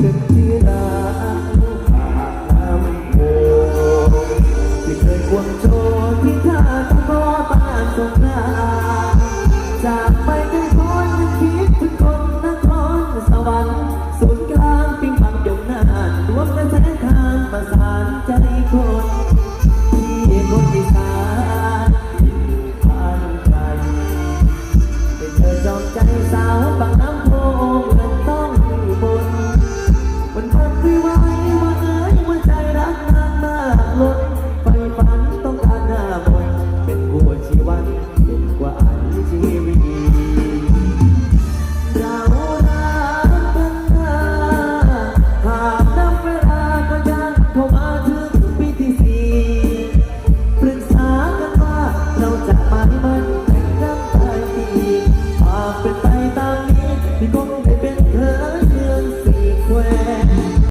ถึงที่รักปากน้ำโพที่เคยควงโชว์ที่ท่าต้องรอตาสงกรานต์จากไปไกลโพ้นยังคิดถึงคนนครสวรรค์ศูนย์กลางปิงปังยมนานรวมกระแสทางประสานใจคนที่คนอีสานที่อยู่ผ่านไกลได้เธอจอมใจสาวปากน้ำโพเหมือนต้องบนมันพันไม่ไหวว่าเอ้ยว่าใจรักนางมากล้นไฟฝันต้องการหน้ามนเป็นหัวชีวันเป็นกว่าอันชีวิตเรารักกันนะหากนับเวลาก็ยังเข้ามาถึงปีที่สี่ปรึกษากันว่าเราจะหมายมันแต่งกันไปหากเป็นไปตามนี้พี่คงได้เป็นเธอเมืองสี่แคว